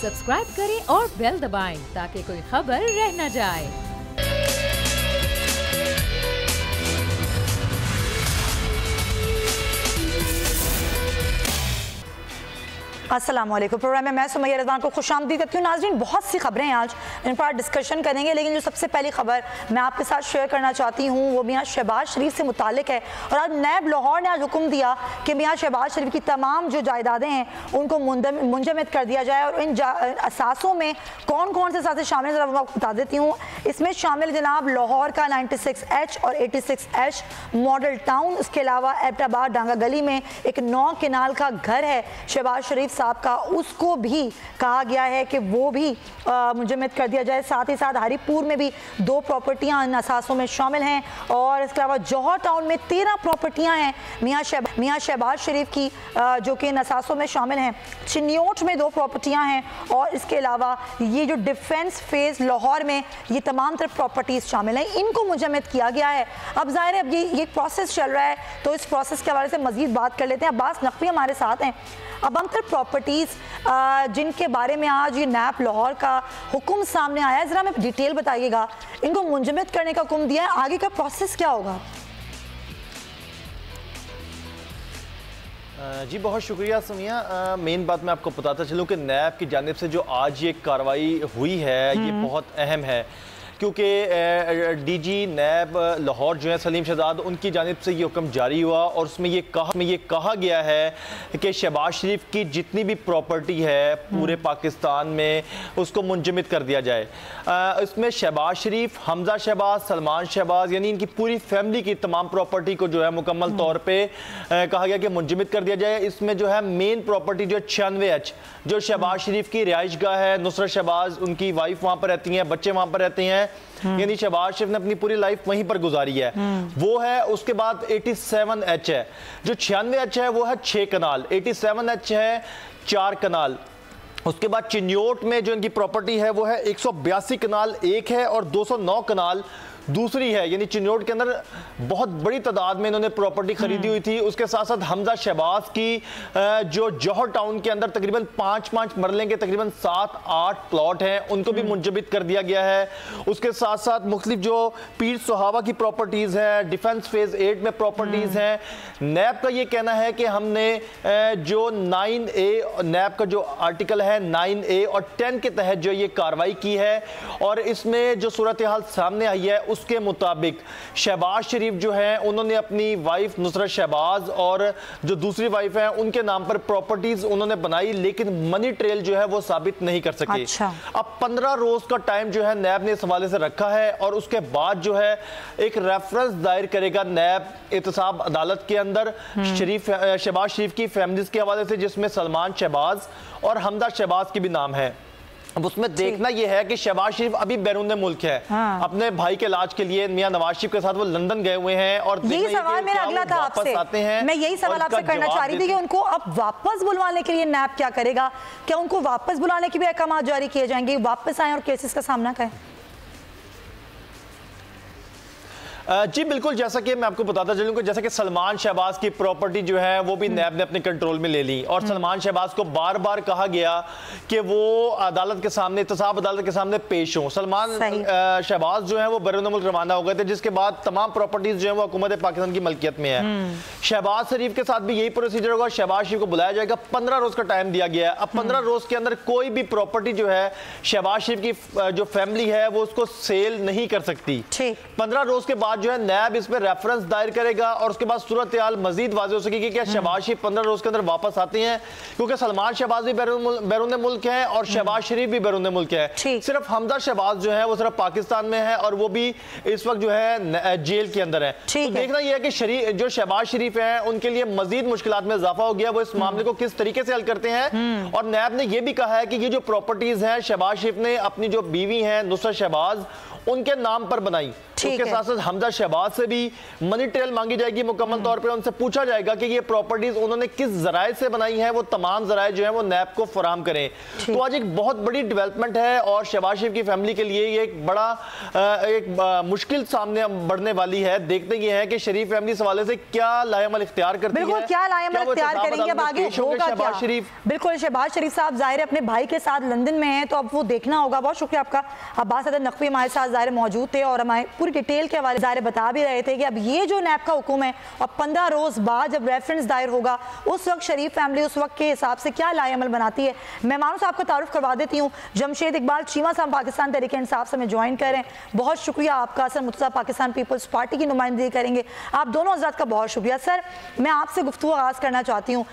Subscribe करें और bell दबाएं ताकि कोई खबर रह न जाए। अस्सलामुअलैकुम। प्रोग्राम में मैं सुमैया रिजवान को खुशामदीद करती हूँ। नाज़रीन, बहुत सी खबरें हैं, आज इन पर डिस्कशन करेंगे, लेकिन जो सबसे पहली खबर मैं आपके साथ शेयर करना चाहती हूँ वो मियाँ शहबाज शरीफ से मुतालिक है। और आज नैब लाहौर ने आज हुक्म दिया कि मियाँ शहबाज शरीफ की तमाम जो जायदादें हैं उनको मुंजमद कर दिया जाए। और इन असासों में कौन कौन से असासे शामिल हैं मैं आपको बता देती हूँ। इसमें शामिल जनाब लाहौर का 96H और 86H मॉडल टाउन, उसके अलावा एबटाबाद डांगा गली में एक 9 किनाल का घर है शहबाज शरीफ साहब का, उसको भी कहा गया है कि वो भी मुंजमद कर दिया जाए। साथ ही साथ हरीपुर में भी 2 प्रॉपर्टियां इन असासों में शामिल हैं। और इसके अलावा जौहर टाउन में 13 प्रॉपर्टियां हैं मियाँ शहबाज शरीफ की जो कि इन असासों में शामिल हैं। चिन्योट में 2 प्रॉपर्टियां हैं और इसके अलावा ये जो डिफेंस फेज लाहौर में ये तमाम तरह प्रॉपर्टीज शामिल हैं, इनको मुंजमद किया गया है। अब जाहिर है अब ये प्रोसेस चल रहा है, तो इस प्रोसेस के हवाले से मजीद बात कर लेते हैं। अब्बास नकवी हमारे साथ हैं। अब हम तक प्रॉपर्टीज़ जिनके बारे में आज ये नैब लाहौर का हुक्म सामने आया है, ज़रा हमें डिटेल बताइएगा। इनको मुंजमद करने का हुक्म दिया है, आगे का प्रोसेस क्या होगा? जी बहुत शुक्रिया समिया। मेन बात मैं आपको बताता चलूँ कि नैब की जानिब से जो आज ये कार्रवाई हुई है ये बहुत अहम है, क्योंकि डीजी नैब लाहौर जो है सलीम शहजाद, उनकी जानिब से ये हुक्म जारी हुआ और उसमें ये कहा गया है कि शहबाज शरीफ की जितनी भी प्रॉपर्टी है पूरे पाकिस्तान में उसको मुंजमद कर दिया जाए। इसमें शहबाज शरीफ, हमजा शहबाज, सलमान शहबाज, यानी इनकी पूरी फैमिली की तमाम प्रॉपर्टी को जो है मुकम्मल तौर पर कहा गया कि मुंजमद कर दिया जाए। इसमें जो है मेन प्रॉपर्टी जो 96H जो शहबाज शरीफ की रिहाइश गाह है, नुसरत शहबाज उनकी वाइफ वहाँ पर रहती हैं, बच्चे वहाँ पर रहते हैं, यानी शहबाज शरीफ ने अपनी पूरी लाइफ वहीं पर गुजारी है, वो है। उसके बाद 87H है, जो 96H है वो है 6 कनाल, 87H है 4 कनाल। उसके बाद चिन्योट में जो इनकी प्रॉपर्टी है वो है 182 कनाल एक है और 209 कनाल दूसरी है, यानी चिन्योट के अंदर बहुत बड़ी तादाद में इन्होंने प्रॉपर्टी खरीदी हुई थी। उसके साथ साथ हमजा शहबाज की जो जौहर टाउन के अंदर तकरीबन 5 मरले के तकरीबन 7-8 प्लॉट हैं, उनको भी मुंजमद कर दिया गया है। उसके साथ साथ मुख्तलिफ जो पीर सुहावा की प्रॉपर्टीज़ हैं, डिफेंस फेज 8 में प्रॉपर्टीज़ हैं। नैब का ये कहना है कि हमने जो 9A नैब का जो आर्टिकल है 9A और 10 के तहत जो ये कार्रवाई की है, और इसमें जो सूरत हाल सामने आई है उसके मुताबिक शहबाज शरीफ जो है उन्होंने अपनी वाइफ नुसरत शहबाज और जो दूसरी वाइफ है उनके नाम पर प्रॉपर्टीज उन्होंने बनाई, लेकिन मनी ट्रेल जो है वो साबित नहीं कर सके। अच्छा। अब 15 रोज का टाइम जो है नैब ने इस हवाले से रखा है और उसके बाद जो है एक रेफरेंस दायर करेगा नैब एहतसाब अदालत के अंदर शहबाज शरीफ की फैमिलीज के हवाले से, जिसमें सलमान शहबाज और हमजा शहबाज की भी नाम है। अब उसमें देखना यह है कि शहबाज शरीफ अभी बैरून मुल्क है, अपने भाई के इलाज के लिए मियां नवाज शरीफ के साथ वो लंदन गए हुए हैं। और यही सवाल मेरा अगला था आपसे, मैं यही सवाल आपसे करना चाह रही थी कि उनको अब वापस बुलवाने के लिए नैब क्या करेगा? क्या उनको वापस बुलाने के भी अहकाम जारी किए जाएंगे, वापस आए और केसेस का सामना करें? जी बिल्कुल, जैसा कि मैं आपको बताता चलूँ कि जैसा कि सलमान शहबाज की प्रॉपर्टी जो है वो भी नैब ने अपने कंट्रोल में ले ली और सलमान शहबाज को बार बार कहा गया कि वो अदालत के सामने, एहतसाब अदालत के सामने पेश हों। सलमान शहबाज जो है वो बैरून मुल्क रवाना हो गए थे, जिसके बाद तमाम प्रॉपर्टीज जो है वो हुकूमत पाकिस्तान की मलकियत में है। शहबाज शरीफ के साथ भी यही प्रोसीजर होगा, शहबाज शरीफ को बुलाया जाएगा, 15 रोज का टाइम दिया गया है। अब 15 रोज के अंदर कोई भी प्रॉपर्टी जो है शहबाज शरीफ की जो फैमिली है वो उसको सेल नहीं कर सकती। 15 रोज के बाद जो है नैब इस पे रेफरेंस दायर करेगा और उसके बाद सूरत हाल मजीद वाज़ेह हो सकेगी कि शहबाज शरीफ 15 रोज के अंदर वापस आते हैं, क्योंकि सलमान शहबाज भी बैरून मुल्क है और शहबाज शरीफ भी बैरून मुल्क है। सिर्फ हमजा शहबाज जो है वो सिर्फ पाकिस्तान में है और वो भी इस वक्त जो है जेल के अंदर है। तो देखना यह है कि जो शहबाज शरीफ है उनके लिए मजीद मुश्किलात में इजाफा हो गया, वो इस मामले को किस तरीके से हल करते हैं। और नैब ने यह भी कहा है कि ये जो प्रॉपर्टीज है शहबाज शरीफ ने अपनी जो बीवी है नुसरत शहबाज उनके नाम पर बनाई, उसके साथ साथ हमजा मुतहदा शहबाज से भी मनी ट्रेल मांगी जाएगी मुकम्मल तौर पर, उनसे पूछा जाएगा कि ये प्रॉपर्टीज उन्होंने किस जराए से बनाई है, वो तमाम जराए जो है वो नैब को फराहम करें। तो आज एक बहुत बड़ी डेवलपमेंट है और शहबाज शरीफ की फैमिली के लिए ये एक बड़ा मुश्किल सामने बढ़ने वाली है। देखते ये हैं कि शरीफ फैमिली इस हवाले से क्या लाएअमल इख्तियार करती है, बिल्कुल क्या लाएअमल इख्तियार करेंगे, अब आगे होगा क्या। शरीफ बिल्कुल शहबाज शरीफ साहब जाहिर अपने भाई के साथ लंदन में हैं, तो अब वो देखना होगा। बहुत शुक्रिया आपका। अब्बास सदर नकवी हमारे साथ जाहिर मौजूद थे और हमारे पूरी डिटेल के हवाले जाहिर बता भी रहे थे कि अब ये जो नैब का हुक्म है और 15 रोज बाद जब रेफरेंस दायर होगा उस वक्त शरीफ फैमिली उस वक्त के हिसाब से क्या लाएअमल बनाती है। मेहमानों से आपका तारुफ करवा देती हूँ। जमशेद इकबाल चीमा साहब पाकिस्तान तहरीक इंसाफ से हमें ज्वाइन कर रहे हैं, बहुत शुक्रिया आपका। सर मुर्तज़ा पाकिस्तान पीपल्स पार्टी की नुमाइंदगी करेंगे, आप दोनों हज़रात का बहुत शुक्रिया। सर मैं आपसे गुफ्तगू आगाज़ करना चाहती हूँ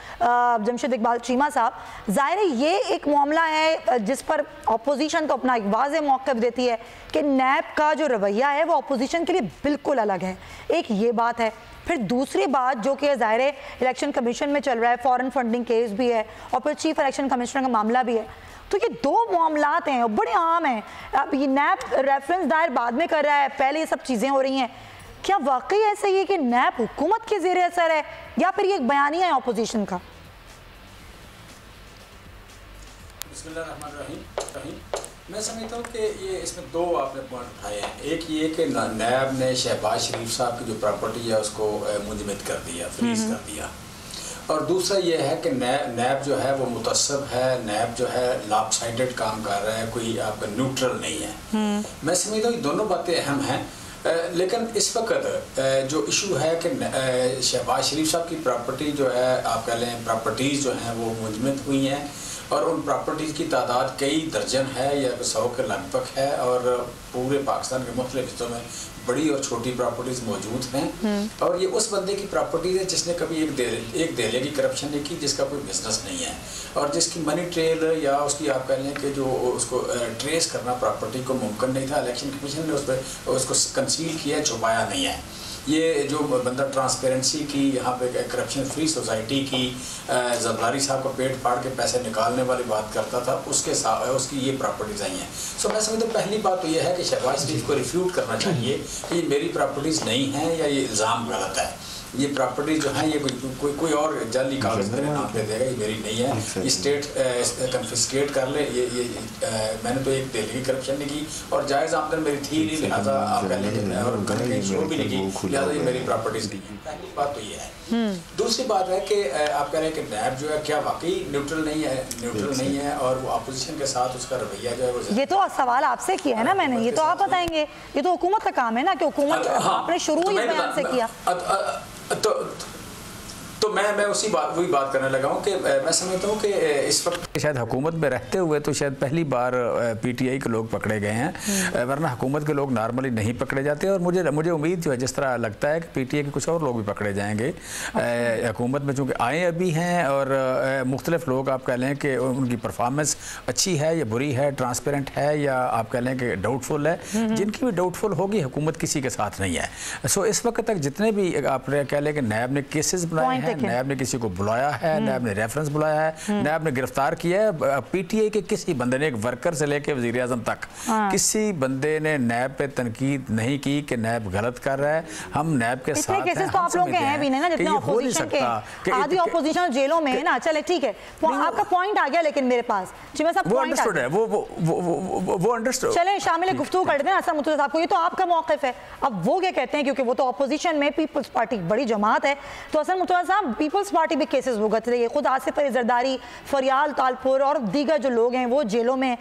जमशेद इकबाल चीमा साहब, ज़ाहिर है ये एक मामला है जिस पर अपोजिशन तो अपना एक वाज़ेह मौक़िफ़ देती है कि नैब का जो रवैया है वो अपोजिशन के लिए बिल्कुल अलग है। एक ये बात है, फिर दूसरी बात जो कि ज़ाहिर है इलेक्शन कमीशन में चल रहा है, फॉरेन फंडिंग केस भी है और फिर चीफ इलेक्शन कमिश्नर का मामला भी है। तो ये दो मामलात हैं और बड़े आम हैं। अब ये नैब रेफरेंस दायर बाद में कर रहा है, पहले ये सब चीज़ें हो रही हैं। क्या वाकई ऐसा ही है कि नैब हुकूमत के ज़ेरे असर है या फिर ये एक बयानिया है अपोजिशन का? मैं समझता हूँ कि ये इसमें दो आपने पॉइंट उठाए हैं। एक ये कि नैब ने शहबाज शरीफ साहब की जो प्रॉपर्टी है उसको मुंजमद कर दिया, फ्रीज कर दिया, और दूसरा ये है कि नैब जो है वो मुतस्सब है, नैब जो है लॉपसाइडेड काम कर रहा है, कोई आपका न्यूट्रल नहीं है। मैं समझता हूँ दोनों बातें अहम हैं, लेकिन इस वक्त जो इशू है कि शहबाज शरीफ साहब की प्रॉपर्टी जो है आप कह लें प्रॉपर्टीज़ जो हैं वो मुंजमद हुई हैं और उन प्रॉपर्टीज़ की तादाद कई दर्जन है या 100 के लगभग है और पूरे पाकिस्तान के मुख्तलिफ हिस्सों में बड़ी और छोटी प्रॉपर्टीज़ मौजूद हैं। और ये उस बंदे की प्रॉपर्टीज़ है जिसने कभी एक देले की करप्शन नहीं की, जिसका कोई बिजनेस नहीं है और जिसकी मनी ट्रेल या उसकी आप कह लें कि जो उसको ट्रेस करना प्रॉपर्टी को मुमकिन नहीं था। इलेक्शन कमीशन ने उस पर उसको कंसील किया, छुपाया नहीं है। ये जो बंदा ट्रांसपेरेंसी की यहाँ पे करप्शन फ्री सोसाइटी की जरदारी साहब को पेट फाड़ के पैसे निकालने वाली बात करता था, उसके साथ उसकी ये प्रॉपर्टीज़ आई हैं। सो मैं समझता हूँ पहली बात तो ये है कि शहबाज शरीफ को रिफ्यूट करना चाहिए कि ये मेरी प्रॉपर्टीज़ नहीं हैं या ये इल्ज़ाम गलत है। ये प्रॉपर्टी जो है ये कोई और जाली कागज मेरे नाम पे देगा, ये मेरी नहीं है, ये स्टेट कन्फिस्केट कर ले। ये मैंने तो एक दिल्ली की करप्शन नहीं की और जायज़ आमदन मेरी थी नहीं, लिहाजा आप कह लीजिए और कहीं शो भी नहीं की, लिहाजा ये मेरी प्रॉपर्टीज़ नहीं है। पहली बात तो ये है। दूसरी बात है कि आप कह रहे हैं कि नैब जो है क्या वाकई न्यूट्रल नहीं है और वो अपोजिशन के साथ उसका रवैया जो है वो, ये तो सवाल आपसे किया है ना मैंने, ये तो आप बताएंगे, ये तो हुकूमत का काम है ना कि हुकूमत आपने शुरू ही बयान से किया। तो मैं वही बात करने लगा हूँ कि मैं समझता हूँ कि इस वक्त शायद हुकूमत में रहते हुए तो शायद पहली बार पीटीआई के लोग पकड़े गए हैं, वरना हुकूमत के लोग नॉर्मली नहीं पकड़े जाते। और मुझे उम्मीद जो है जिस तरह लगता है कि पीटीआई के कुछ और लोग भी पकड़े जाएंगे हुकूमत में, चूँकि आए अभी हैं और मुख्तलिफ लोग आप कह लें कि उनकी परफॉर्मेंस अच्छी है या बुरी है, ट्रांसपेरेंट है या आप कह लें कि डाउटफुल है। जिनकी भी डाउटफुल होगी हुकूमत किसी के साथ नहीं है। सो इस वक्त तक जितने भी आप कह लें कि नैब ने केसेस बनाए हैं, नैब ने किसी को बुलाया है, नैब ने रेफरेंस बुलाया है, नैब ने गिरफ्तार किया है, पीटीआई के किसी बंदे ने, एक वर्कर से लेकर वज़ीर आज़म तक किसी बंदे ने नैब पे तनकीद नहीं की कि नैब गलत कर रहा है। हम नैब के साथ हैं, तो आप लोग के हैं भी नहीं ना, जितने ऑपोजिशन के आधी ऑपोजिशन जेलों में है ना। चले ठीक है, आपका पॉइंट आ गया, लेकिन मेरे पास वो अंडरस्टूड है, वो अंडरस्टूड। चले शामिल गुफ्तगू कर देते हैं असद मुर्तज़ा साहब को, ये तो आपका मौक़िफ़ है। अब वो क्या कहते हैं, क्योंकि वो तो ऑपोजिशन में पीपल्स पार्टी बड़ी जमात है, तो असद मुर्तज़ा साहब पीपल्स पार्टी भी केसेस भुगत रही है, खुद आसिफ अली जरदारी, फरियाल तालपुर और दीगर जो लोग हैं वो जेलों में।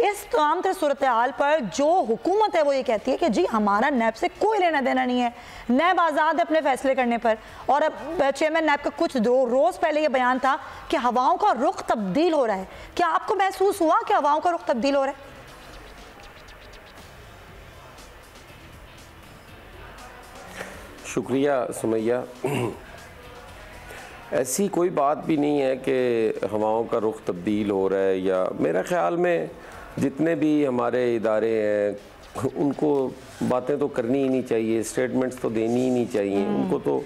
इस तमाम तरह सूरत हाल पर जो हुकूमत है वो ये कहती है कि जी हमारा नैब से कोई लेना देना नहीं है, नैब आज़ाद है अपने फैसले करने पर। और अब चेयरमैन नैब का कुछ रोज़ पहले ये बयान था कि हवाओं का रुख तब्दील हो रहा है। क्या आपको महसूस हुआ कि हवाओं का रुख तब्दील हो रहा है? शुक्रिया सुमैया। ऐसी कोई बात भी नहीं है कि हवाओं का रुख तब्दील हो रहा है, या मेरा ख़्याल में जितने भी हमारे इदारे हैं उनको बातें तो करनी ही नहीं चाहिए, स्टेटमेंट्स तो देनी ही नहीं चाहिए, उनको तो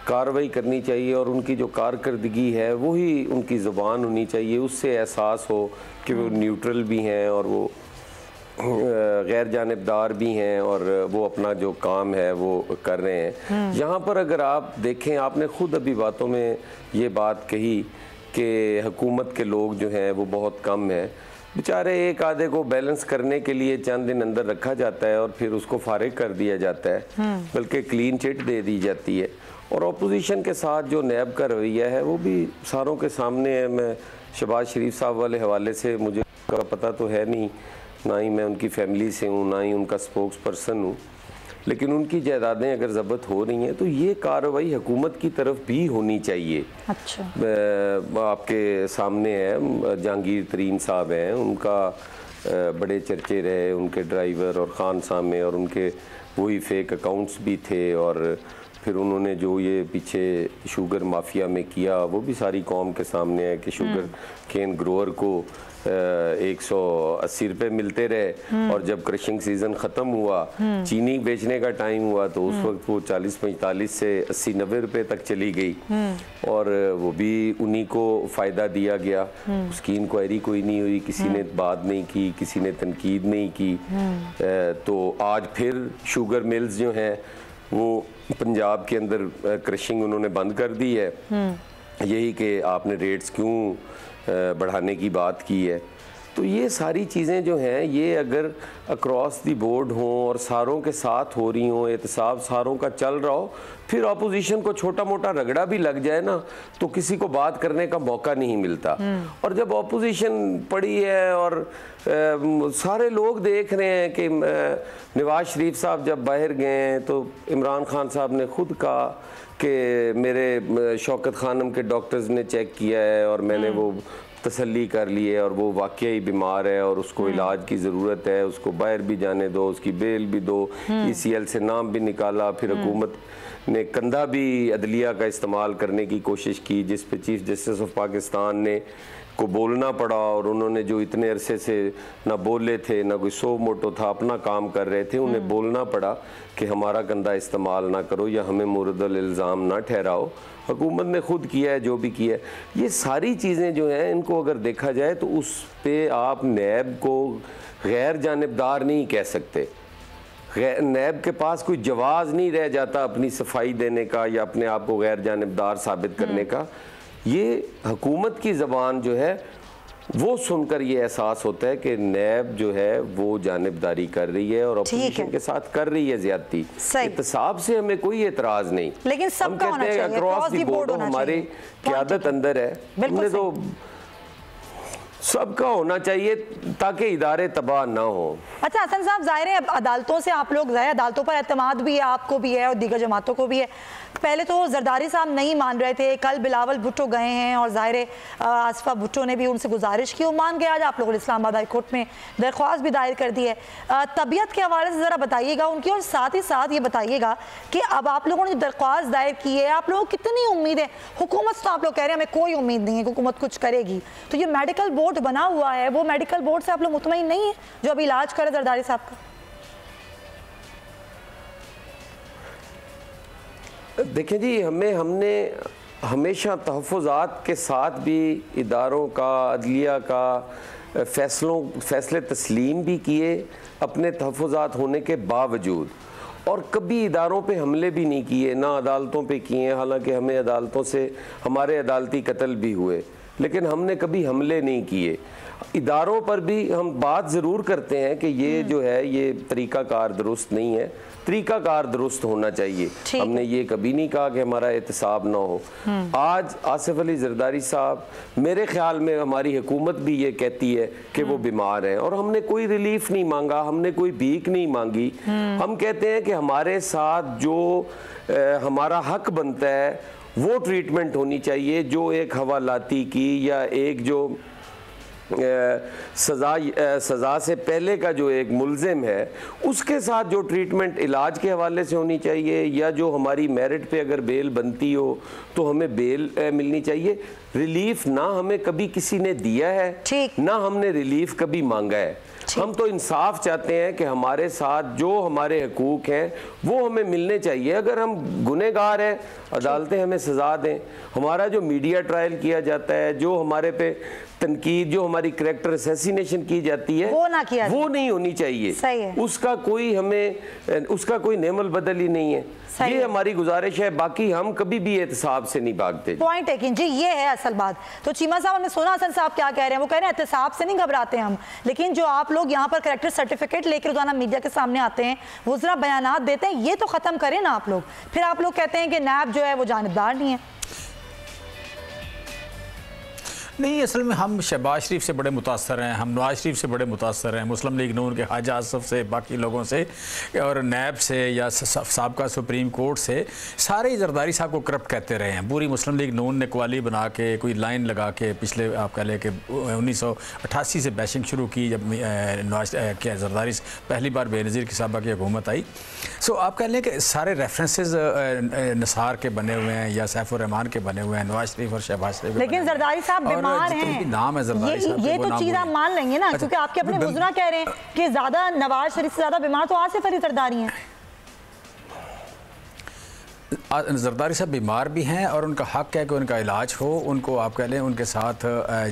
कार्रवाई करनी चाहिए और उनकी जो कारकर्दगी है वही उनकी ज़ुबान होनी चाहिए, उससे एहसास हो कि वो न्यूट्रल भी हैं और वो गैर जानिबदार भी हैं और वो अपना जो काम है वो कर रहे हैं। यहाँ पर अगर आप देखें, आपने ख़ुद अभी बातों में ये बात कही कि हुकूमत के लोग जो हैं वो बहुत कम हैं। बेचारे एक आधे को बैलेंस करने के लिए चंद दिन अंदर रखा जाता है और फिर उसको फारिग कर दिया जाता है, बल्कि क्लीन चिट दे दी जाती है। और अपोजिशन के साथ जो नैब का रवैया है वो भी सारों के सामने है। मैं शहबाज शरीफ साहब वाले हवाले से मुझे का पता तो है नहीं, ना ही मैं उनकी फैमिली से हूँ, ना ही उनका स्पोक्स पर्सन हूँ, लेकिन उनकी जायदादें अगर ज़ब्त हो रही हैं तो ये कार्रवाई हुकूमत की तरफ भी होनी चाहिए। अच्छा, आपके सामने है जहांगीर तरीन साहब हैं, उनका बड़े चर्चे रहे, उनके ड्राइवर और खान सामे और उनके वही फेक अकाउंट्स भी थे, और फिर उन्होंने जो ये पीछे शुगर माफिया में किया वो भी सारी कौम के सामने है कि शुगर केन ग्रोअर को 180 रुपये मिलते रहे और जब क्रशिंग सीजन ख़त्म हुआ, चीनी बेचने का टाइम हुआ तो उस वक्त वो 40-45 से 80-90 रुपये तक चली गई और वो भी उन्हीं को फ़ायदा दिया गया। उसकी इंक्वायरी कोई नहीं हुई, किसी ने बात नहीं की, किसी ने तनकीद नहीं की। तो आज फिर शुगर मिल्स जो हैं वो पंजाब के अंदर क्रशिंग उन्होंने बंद कर दी है, यही कि आपने रेट्स क्यों बढ़ाने की बात की है। तो ये सारी चीज़ें जो हैं ये अगर अक्रॉस दी बोर्ड हों और सारों के साथ हो रही हों, एहतसाब सारों का चल रहा हो, फिर अपोजिशन को छोटा मोटा रगड़ा भी लग जाए ना तो किसी को बात करने का मौका नहीं मिलता। और जब अपोजिशन पड़ी है और सारे लोग देख रहे हैं कि नवाज शरीफ साहब जब बाहर गए तो इमरान खान साहब ने खुद कहा कि मेरे शौकत खानम के डॉक्टर्स ने चेक किया है और मैंने वो तसल्ली कर ली है और वो वाकई बीमार है और उसको इलाज की ज़रूरत है, उसको बाहर भी जाने दो, उसकी बेल भी दो, ECL से नाम भी निकाला। फिर हुकूमत ने कंधा भी अदलिया का इस्तेमाल करने की कोशिश की, जिस पे चीफ जस्टिस ऑफ पाकिस्तान ने को बोलना पड़ा और उन्होंने जो इतने अरसे से ना बोले थे, ना कोई सो मोटो था, अपना काम कर रहे थे, उन्हें बोलना पड़ा कि हमारा कंधा इस्तेमाल ना करो या हमें मुरदल इल्ज़ाम ना ठहराओ। हुकूमत ने खुद किया है जो भी किया है। ये सारी चीज़ें जो हैं इनको अगर देखा जाए तो उस पे आप नैब को गैर जानिबदार नहीं कह सकते। नैब के पास कोई जवाज़ नहीं रह जाता अपनी सफाई देने का या अपने आप को गैर जानिबदार साबित करने का। ये हुकूमत की ज़बान जो है वो सुनकर ये एहसास होता है कि नैब जो है वो जानिबदारी कर रही है और अपोजिशन के साथ कर रही है ज्यादती। एहतसाब से हमें कोई एतराज़ नहीं, लेकिन सब कहते हैं अक्रॉस दी बोर्ड हमारी क़यादत अंदर है, हमने तो सबका होना चाहिए ताकि इदारे तबाह ना हो। अच्छा हसन साहब, ज़ाहिर है अदालतों से आप लोग अदालतों पर एतमाद भी है, आपको भी है और दीगर जमातों को भी है। पहले तो जरदारी साहब नहीं मान रहे थे, कल बिलावल भुट्टो गए हैं और ज़ाहिर है आसफा भुट्टो ने भी उनसे गुजारिश की, वो मान गया। आज आप लोगों ने इस्लामाबाद हाई कोर्ट में दरख्वास्त भी दायर कर दी है। तबीयत के हवाले से ज़रा बताइएगा उनकी, और साथ ही साथ ये बताइएगा कि अब आप लोगों ने जो दरख्वास्त दायर की है, आप लोगों को कितनी उम्मीद है? हुकूमत तो आप लोग कह रहे हैं हमें कोई उम्मीद नहीं है कि हुकूमत कुछ करेगी, तो ये मेडिकल बोर्ड बना हुआ है, वो मेडिकल बोर्ड से आप लोग मुतमईन नहीं है जो अभी इलाज करे जरदारी साहब का? देखें जी, हमने हमेशा तहफ़्फ़ुज़ात के साथ भी इदारों का, अदलिया का फैसले तस्लीम भी किए अपने तहफ़्फ़ुज़ात होने के बावजूद, और कभी इदारों पे हमले भी नहीं किए, ना अदालतों पे किए। हालांकि हमें अदालतों से हमारे अदालती कत्ल भी हुए, लेकिन हमने कभी हमले नहीं किए। इदारों पर भी हम बात ज़रूर करते हैं कि ये जो है ये तरीक़ाकार दुरुस्त नहीं है, तरीक़ाकार दुरुस्त होना चाहिए। हमने ये कभी नहीं कहा कि हमारा एहतसाब ना हो। आज आसिफ अली जरदारी साहब, मेरे ख्याल में हमारी हुकूमत भी ये कहती है कि वो बीमार हैं और हमने कोई रिलीफ नहीं मांगा, हमने कोई भीख नहीं मांगी। हम कहते हैं कि हमारे साथ जो हमारा हक बनता है वो ट्रीटमेंट होनी चाहिए, जो एक हवालाती की या एक जो सज़ा से पहले का जो एक मुल्ज़िम है उसके साथ जो ट्रीटमेंट इलाज के हवाले से होनी चाहिए, या जो हमारी मेरिट पे अगर बेल बनती हो तो हमें बेल मिलनी चाहिए। रिलीफ ना हमें कभी किसी ने दिया है, ना हमने रिलीफ कभी मांगा है। हम तो इंसाफ चाहते हैं कि हमारे साथ जो हमारे हकूक़ हैं वो हमें मिलने चाहिए। अगर हम गुनहगार हैं, अदालतें हमें सज़ा दें। हमारा जो मीडिया ट्रायल किया जाता है, जो हमारे पे तनकीद, जो हमारी करैक्टर असैसिनेशन की जाती है, वो ना किया, वो नहीं होनी चाहिए। सही है। उसका कोई हमें उसका कोई नेमल बदल ही नहीं है। ये हमारी गुजारिश है, बाकी हम कभी भी एहतसाब से नहीं भागते। पॉइंट है कि जी ये है असल बात। तो चीमा साहब, हमने सुना हसन साहब क्या कह रहे हैं, वो कह रहे हैं एहतसाब से नहीं घबराते हम, लेकिन जो आप लोग यहाँ पर करैक्टर सर्टिफिकेट लेकर रोजाना मीडिया के सामने आते हैं, वो जरा बयानात देते हैं, ये तो खत्म करें ना आप लोग। फिर आप लोग कहते हैं कि नैब जो है वो जानिबदार नहीं है। नहीं, असल में हम शहबाज शरीफ से बड़े मुतासर हैं, हम नवाज शरीफ से बड़े मुतासर हैं, मुस्लिम लीग नून के हाजी आसफ से, बाकी लोगों से, और नैब से या साबका सुप्रीम कोर्ट से। सारे जरदारी साहब को करप्ट कहते रहे हैं। पूरी मुस्लिम लीग नून ने क्वाली बना के, कोई लाइन लगा के, पिछले आप कह लें कि 1988 से बैशिंग शुरू की, जब नवाज क्या जरदारी पहली बार बेनज़ीर की साहबा की हुकूमत आई। सो आप कह लें कि सारे रेफरेंसेस नसार के बने हुए हैं या सैफुर रहमान के बने हुए हैं, नवाज शरीफ और शहबाज शरीफ। लेकिन जरदारी साहब नाम है ये तो चीज आप मान लेंगे ना, क्योंकि आपके अपने बुजुर्ग कह रहे हैं कि ज्यादा नवाज शरीफ से ज्यादा बीमार तो आसिफ अली जरदारी हैं। जरदारी साहब बीमार भी हैं और उनका हक है कि उनका इलाज हो, उनको आप कह लें उनके साथ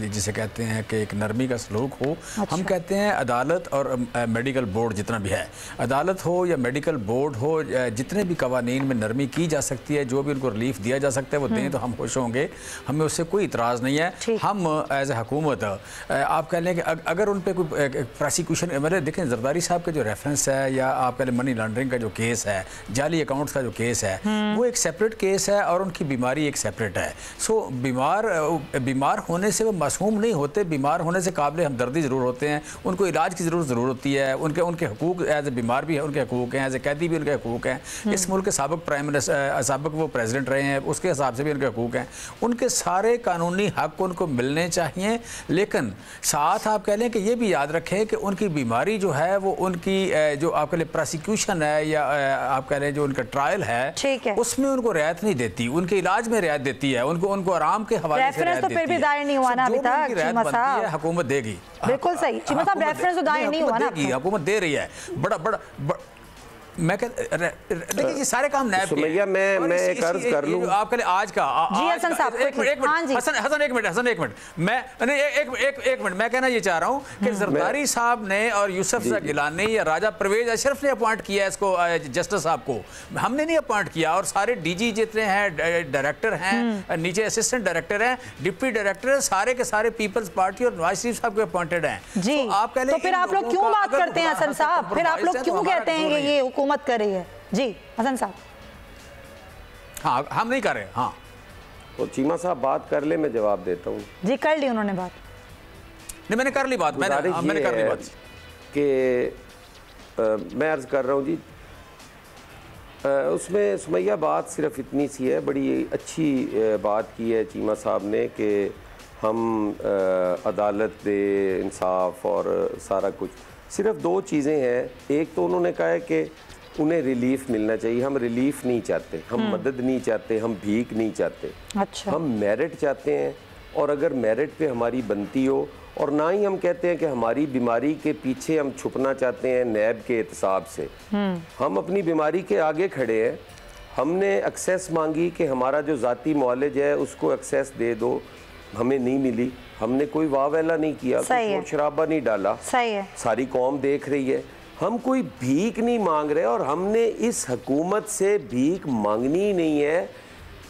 जिसे कहते हैं कि एक नरमी का सलूक हो। अच्छा। हम कहते हैं अदालत और मेडिकल बोर्ड जितना भी है, अदालत हो या मेडिकल बोर्ड हो, जितने भी कवानीन में नरमी की जा सकती है, जो भी उनको रिलीफ दिया जा सकता है वो दें तो हम खुश होंगे, हमें उससे कोई इतराज़ नहीं है। हम एज ए हुकूमत आप कह लें कि अगर उन पर कोई प्रोसिक्यूशन, मतलब देखें जरदारी साहब के जो रेफरेंस है या आप कह लें मनी लॉन्ड्रिंग का जो केस है, जाली अकाउंट्स का जो केस है, वो एक सेपरेट केस है और उनकी बीमारी एक सेपरेट है। सो बीमार होने से वो मासूम नहीं होते, बीमार होने से काबिल हमदर्दी ज़रूर होते हैं, उनको इलाज की ज़रूर होती है, उनके हकूक़ एज ए बीमार भी है, उनके हकूक़ हैं, एज ए कैदी भी उनके हकूक़ हैं। इस मुल्क के साबिक प्राइम मिनिस्टर, साबिक वो प्रेसिडेंट रहे हैं, उसके हिसाब से भी उनके हकूक़ हैं। उनके सारे कानूनी हक उनको मिलने चाहिए, लेकिन साथ आप कह लें कि ये भी याद रखें कि उनकी बीमारी जो है वो उनकी जो आप कह लें प्रोसिक्यूशन है या आप कह लें जो उनका ट्रायल है, उसमें उनको रियायत नहीं देती, उनके इलाज में रियायत देती है, उनको आराम के हवाले से रियायत देती है। तो फिर भी दायर नहीं हुआ ना अभी तक, चीमा साहब हुकूमत देगी। बिल्कुल सही चीमा साहब, रेफरेंस तो दायर नहीं हुआ ना, हुकूमत दे रही है। बड़ा मैं देखिए ये सारे काम नैब के हैं। मैं एक अर्ज कर लूं आपके लिए आज का जी हसन साहब, एक मिनट मैं कहना ये चाह रहा हूं कि जरदारी साहब ने और यूसुफ गिलानी या राजा परवेज अशरफ ने अपॉइंट किया इसको जस्टिस साहब को, हमने नहीं अपॉइंट किया। और सारे डीजी जितने हैं, डायरेक्टर हैं, नीचे असिस्टेंट डायरेक्टर हैं, डिप्टी डायरेक्टर, सारे के सारे पीपल्स पार्टी और नवाज शरीफ साहब को अपॉइंटेड हैं जी। आप कह लें तो फिर आप लोग क्यों बात करते हैं हसन साहब, फिर आप लोग क्यों कहते हैं कि ये हुकूमत कर रही है? जी हसन साहब। हाँ हम नहीं कर रहे। हाँ तो चीमा साहब बात कर ले, मैं जवाब देता हूँ। जी कर ली उन्होंने बात। नहीं मैंने कर ली बात, मैंने कर ली बात कि मैं अर्ज कर रहा हूँ जी, उसमें सुमैया बात सिर्फ इतनी सी है, बड़ी अच्छी बात की है चीमा साहब ने कि हम अदालत दे इंसाफ और सारा कुछ। सिर्फ दो चीज़ें हैं, एक तो उन्होंने कहा है कि उन्हें रिलीफ मिलना चाहिए। हम रिलीफ नहीं चाहते, हम मदद नहीं चाहते, हम भीख नहीं चाहते। अच्छा। हम मेरिट चाहते हैं, और अगर मेरिट पे हमारी बनती हो, और ना ही हम कहते हैं कि हमारी बीमारी के पीछे हम छुपना चाहते हैं नैब के एहतसाब से। हम अपनी बीमारी के आगे खड़े हैं। हमने एक्सेस मांगी कि हमारा जो ज़ाती मुआलिज है उसको एक्सेस दे दो, हमें नहीं मिली। हमने कोई वावेला नहीं किया, कोई शराबा नहीं डाला। सही है, सारी कौम देख रही है। हम कोई भीख नहीं मांग रहे, और हमने इस हुकूमत से भीख मांगनी नहीं है।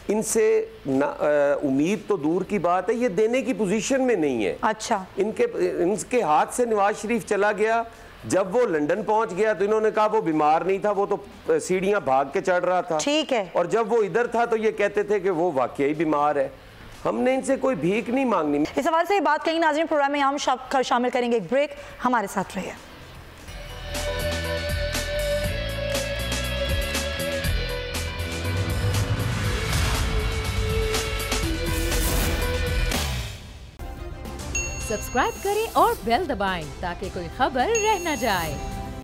इनसे उम्मीद तो दूर की बात है, ये देने की पोजीशन में नहीं है। अच्छा। इनके हाथ से नवाज शरीफ चला गया। जब वो लंदन पहुंच गया तो इन्होंने कहा वो बीमार नहीं था, वो तो सीढ़ियां भाग के चढ़ रहा था। ठीक है। और जब वो इधर था तो ये कहते थे कि वो वाकई बीमार है। हमने इनसे कोई भीख नहीं मांगनी। इस सवाल से ये बात कहीं नाज़रीन प्रोग्राम में हम शामिल करेंगे। एक ब्रेक, हमारे साथ रहिए। सब्सक्राइब करें और बेल दबाएं ताकि कोई खबर रह न जाए।